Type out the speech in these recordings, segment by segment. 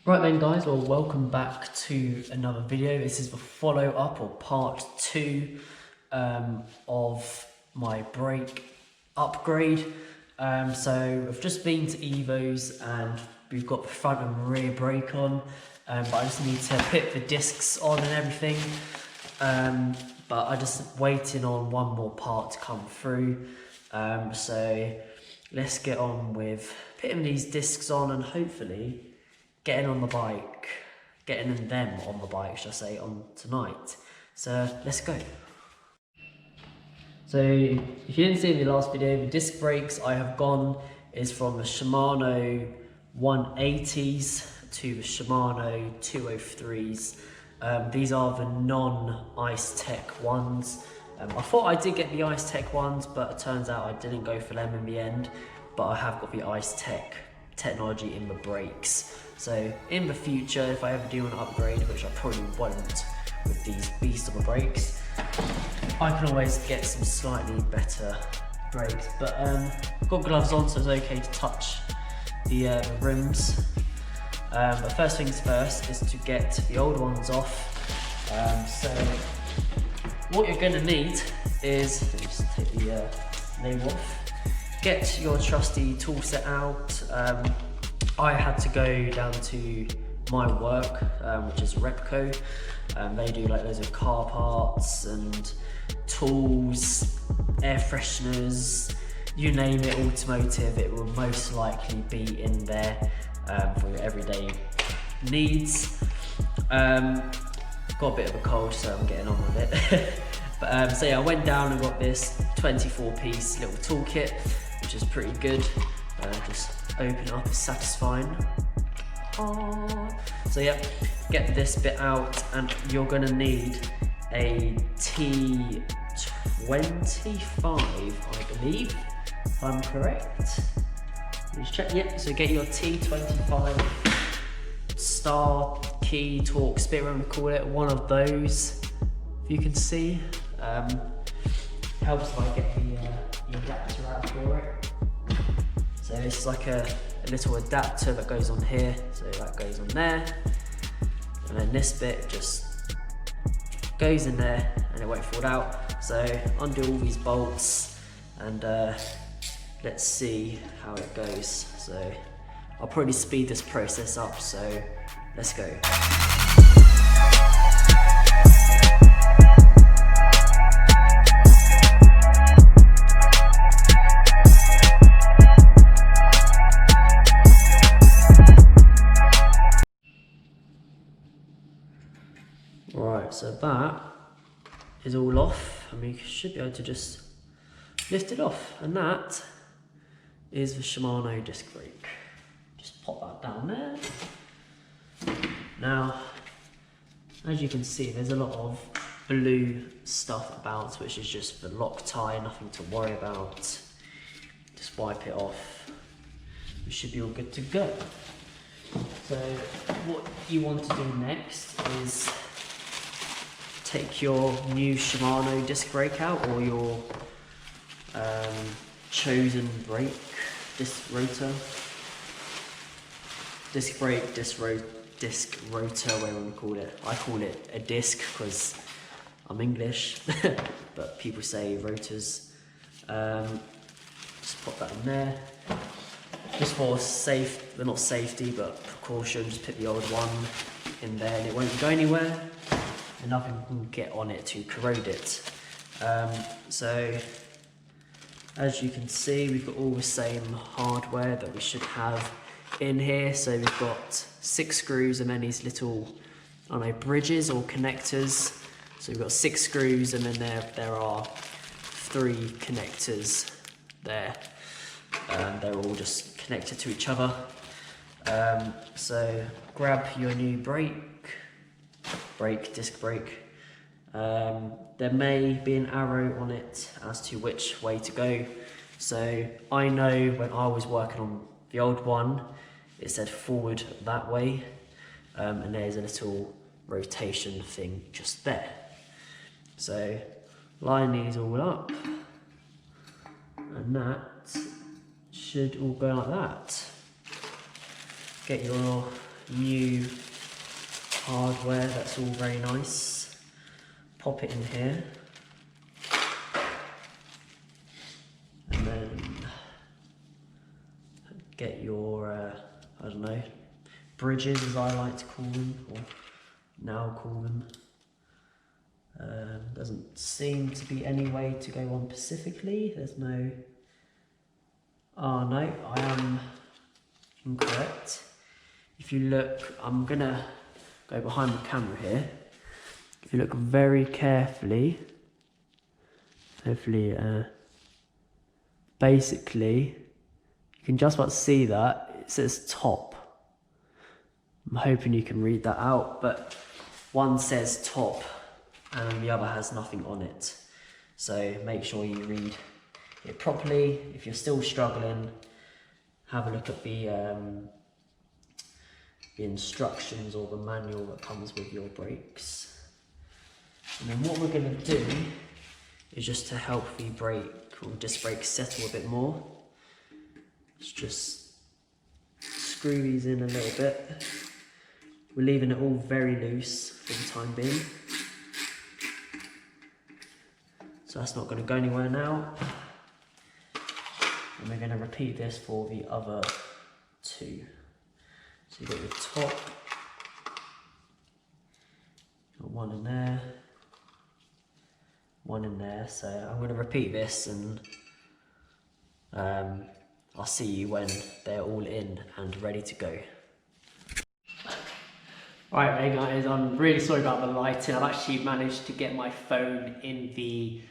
Right then guys, well welcome back to another video. This is the follow-up or part 2 of my brake upgrade. So I've just been to Evo's and we've got the front and rear brake on, but I just need to put the discs on and everything. But I'm just waiting on one more part to come through. So let's get on with putting these discs on and hopefully getting on the bike, getting them on the bike, should I say, on tonight. So let's go. So if you didn't see in the last video, the disc brakes I have gone is from the Shimano 180s to the Shimano 203s. These are the non-Ice Tech ones. I thought I did get the Ice Tech ones, but it turns out I didn't go for them in the end. But I have got the Ice Tech technology in the brakes. So in the future, if I ever do an upgrade, which I probably won't with these beasts of the brakes, I can always get some slightly better brakes. But I've got gloves on, so it's okay to touch the rims. But first things first is to get the old ones off. So what you're gonna need is, let me just take the label off. Get your trusty tool set out. I had to go down to my work, which is Repco. They do like loads of car parts and tools, air fresheners, you name it, automotive, it will most likely be in there for your everyday needs. Got a bit of a cold, so I'm getting on with it. But so yeah, I went down and got this 24-piece little toolkit, which is pretty good. Just open it up, it's satisfying. So yeah, get this bit out, and you're gonna need a T25, I believe, if I'm correct. Just check, yep, so get your T25 star key torque spit, whatever we call it, one of those, if you can see. Helps if I get the adapter out for it. So it's like a little adapter that goes on here, so that goes on there, and then this bit just goes in there and it won't fall out. So undo all these bolts and let's see how it goes. So I'll probably speed this process up, so let's go. Right, so that is all off, and we should be able to just lift it off, and that is the Shimano disc brake. Just pop that down there. Now, as you can see, there's a lot of blue stuff about, which is just the Loctite, nothing to worry about. Just wipe it off. We should be all good to go. So what you want to do next is take your new Shimano disc brake out, or your chosen brake, disc rotor, disc brake, disc rotor, whatever we call it. I call it a disc because I'm English, but people say rotors. Just pop that in there. Just for safe, well, not safety, but precaution, just put the old one in there and it won't go anywhere. And nothing can get on it to corrode it. So as you can see, we've got all the same hardware that we should have in here. So we've got 6 screws and then these little, I don't know, bridges or connectors. So we've got 6 screws and then there are 3 connectors there. They're all just connected to each other. So grab your new disc brake. There may be an arrow on it as to which way to go. So I know when I was working on the old one, it said forward that way, and there's a little rotation thing just there. So line these all up, and that should all go like that. Get your new hardware, that's all very nice. Pop it in here. And then get your, I don't know, bridges as I like to call them, or now call them. Doesn't seem to be any way to go on specifically. There's no, oh no, I am incorrect. If you look, I'm gonna go behind the camera here. If you look very carefully, hopefully, basically, you can just about see that it says top. I'm hoping you can read that out, but one says top and the other has nothing on it. So make sure you read it properly. If you're still struggling, have a look at the instructions or the manual that comes with your brakes. And then what we're going to do is just to help the brake or disc brake settle a bit more. Let's just screw these in a little bit. We're leaving it all very loose for the time being. So that's not going to go anywhere now. And we're going to repeat this for the other two. So you've got your top, got one in there, one in there. So I'm going to repeat this, and I'll see you when they're all in and ready to go. Alright, hey guys, I'm really sorry about the lighting. I've actually managed to get my phone in the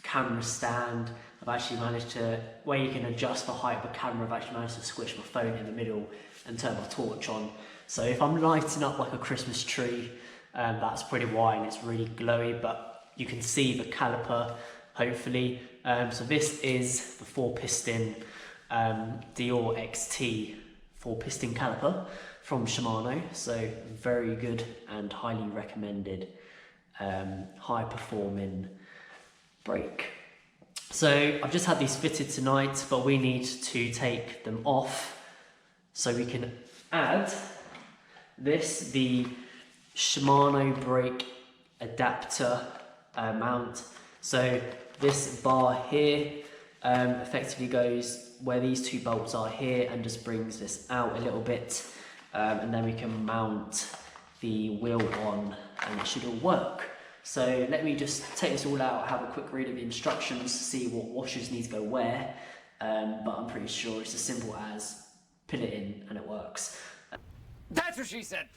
camera stand. I've actually managed to, where you can adjust the height of the camera, I've actually managed to squish my phone in the middle and turn my torch on. So if I'm lighting up like a Christmas tree, that's pretty why, and it's really glowy, but you can see the caliper, hopefully. So this is the 4-piston Dior XT 4-piston caliper from Shimano. So very good and highly recommended, high performing brake. So I've just had these fitted tonight, but we need to take them off so we can add this, the Shimano brake adapter mount. So this bar here effectively goes where these two bolts are here and just brings this out a little bit, and then we can mount the wheel on and it should all work. So let me just take this all out, have a quick read of the instructions, see what washers need to go where, but I'm pretty sure it's as simple as put it in and it works. That's what she said.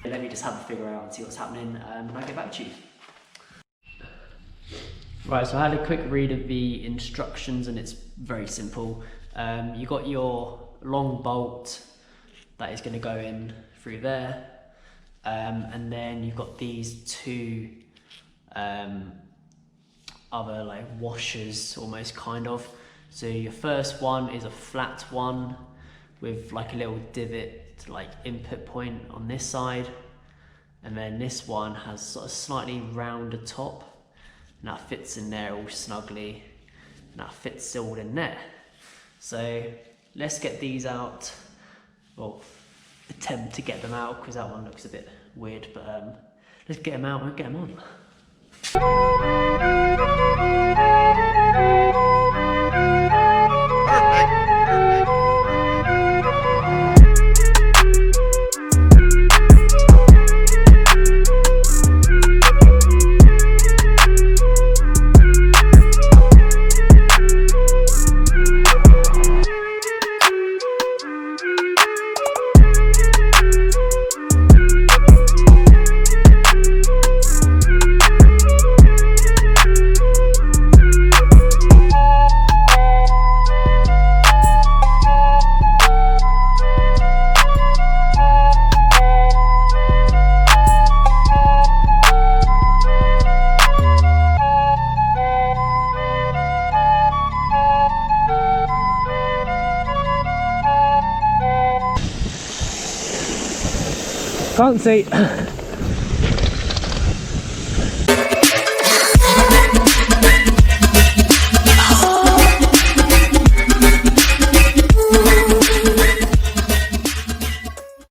Let me just have a figure out and see what's happening, and I'll get back to you. Right, so I had a quick read of the instructions and it's very simple. You got your long bolt that is going to go in through there. And then you've got these two other like washers almost kind of. So your first one is a flat one with like a little divot like input point on this side, and then this one has sort of slightly rounder top, and that fits in there all snugly, and that fits all in there. So let's get these out. Well, attempt to get them out because that one looks a bit weird, but let's get them out and get them on. Can't see.